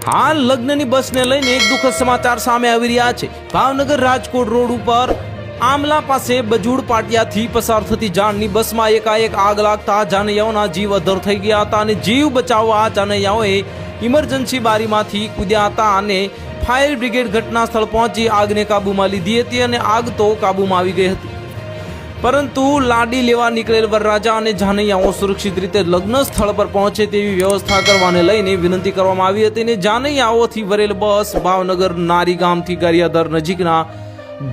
હાલ લગ્નની બસને લઈને એક દુઃખદ સમાચાર સામે આવી રહ્યા છે। ભાવનગર રાજકોટ રોડ ઉપર આમલા પાસે બજૂડ પાટિયાથી પસાર થતી જાણની બસમાં એકાએક આગ લાગતા જાનૈયાઓના જીવ અધ્ધર થઈ ગયા હતા અને જીવ બચાવવા જાનૈયાઓએ ઇમરજન્સી બારીમાંથી કૂદ્યા હતા અને ફાયર બ્રિગેડ ઘટના સ્થળ પહોંચી આગને કાબૂમાં લીધી હતી અને આગ તો કાબૂમાં આવી ગઈ હતી, પરંતુ લાડી લેવા નીકળેલ વરરાજા અને જાનૈયાઓ સુરક્ષિત રીતે લગ્ન સ્થળ પર પહોંચે તેવી વ્યવસ્થા કરવાને લઈને વિનંતી કરવામાં આવી હતી અને જાનૈયાઓથી ભરેલ બસ ભાવનગર નારી ગામથી ગારિયાધાર નજીકના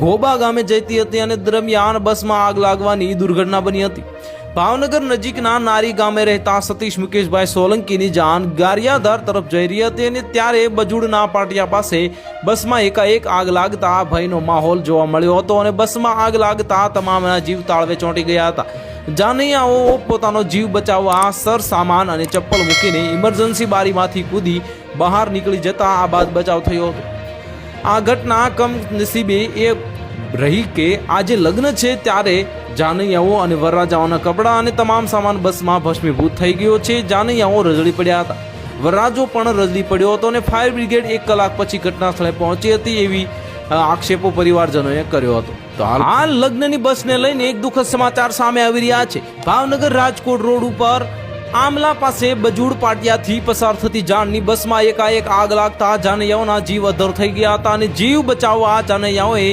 ઘોબા ગામે જતી હતી અને દરમિયાન બસમાં આગ લાગવાની દુર્ઘટના બની હતી। ભાવનગર નજીકના નારી ગામે રહેતા સતીશ મુકેશભાઈ સોલંકીની જાન ગારિયાધાર તરફ જઈ રહી હતી અને ત્યારે બજૂડના પાટિયા પાસે બસમાં એકાએક આગ લાગતા ભયનો માહોલ જોવા મળ્યો હતો અને બસમાં આગ લાગતા તમામના જીવ તાળવે ચોંટી ગયા હતા। જાનૈયાઓ પોતાનો જીવ બચાવવા સર સામાન અને ચપ્પલ મૂકીને ઇમરજન્સી બારીમાંથી કૂદી બહાર નીકળી જતા આ બાદ બચાવ થયો હતો। આ ઘટના કમનસીબે એ રહી કે આજે લગ્ન છે ત્યારે જાનૈયાઓ અને વરરાજાઓના કપડાં અને તમામ સામાન બસમાં ભસ્મીભૂત થઈ ગયો છે। જાનૈયાઓ રજળી પડ્યા હતા, વરરાજો પણ રજળી પડ્યો હતો અને ફાયર બ્રિગેડ 1 કલાક પછી ઘટના સ્થળે પહોંચી હતી એવી આક્ષેપો પરિવારજનોએ કર્યો હતો। તો હાલ લગ્નની બસને લઈને એક દુઃખદ સમાચાર સામે આવી રહ્યા છે। ભાવનગર રાજકોટ રોડ ઉપર આમલા પાસે બજૂડ પાટિયાથી પસાર થતી જાણની બસમાં એકાએક આગ લાગતા જાનૈયાઓના જીવ અધ્ધર થઈ ગયા હતા અને જીવ બચાવવા જાનૈયાઓએ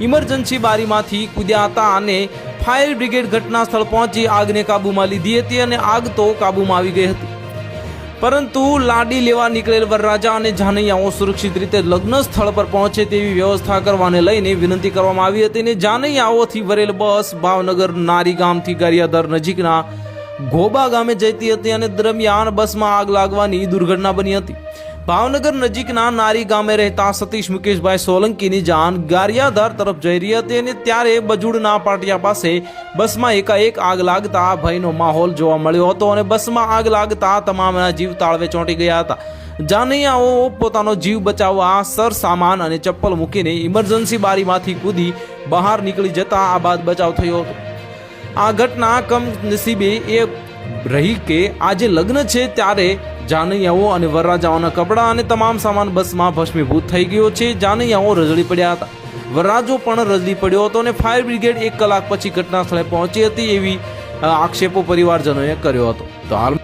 ઇમરજન્સી બારીમાંથી કૂદ્યા હતા અને ફાયર બ્રિગેડ ઘટના સ્થળ પહોંચી આગને કાબૂમાં લીધી હતી અને આગ તો કાબૂમાં આવી ગઈ હતી, પરંતુ લાડી લેવા નીકળેલ વરરાજા અને જાનૈયાઓ સુરક્ષિત રીતે લગ્ન સ્થળ પર પહોંચે તેવી વ્યવસ્થા કરવાને લઈને વિનંતી કરવામાં આવી હતી અને જાનૈયાઓથી ભરેલ બસ ભાવનગર નારી ગામથી ગારિયાધાર નજીકના ઘોબા ગામે જતી હતી અને દરમિયાન બસમાં આગ લાગવાની દુર્ઘટના બની હતી। ભાવનગર નજીકના નારી ગામે રહેતા સતીશ મુકેશભાઈ સોલંકીની જાન ગારિયાધાર તરફ જઈ રહી હતી અને ત્યારે બજૂડના પાટિયા પાસે બસમાં એકાએક આગ લાગતા ભયનો માહોલ જોવા મળ્યો હતો અને બસમાં આગ લાગતા તમામના જીવ તાળવે ચોંટી ગયા હતા। જાનૈયાઓ પોતાનો જીવ બચાવવા સર સામાન અને ચપ્પલ મૂકીને ઇમરજન્સી બારીમાંથી કૂદી બહાર નીકળી જતા આ બાદ બચાવ થયો હતો। આ ઘટના કમનસીબે એ રહી કે આજે લગ્ન છે ત્યારે જાનૈયાઓ અને વરરાજાઓના કપડાં અને તમામ સામાન બસમાં ભસ્મીભૂત થઈ ગયો છે। જાનૈયાઓ રજળી પડ્યા હતા, વરરાજો પણ રજળી પડ્યો હતો અને ફાયર બ્રિગેડ 1 કલાક પછી ઘટના સ્થળે પહોંચી હતી એવી આક્ષેપો પરિવારજનોએ કર્યો હતો। તો હાલ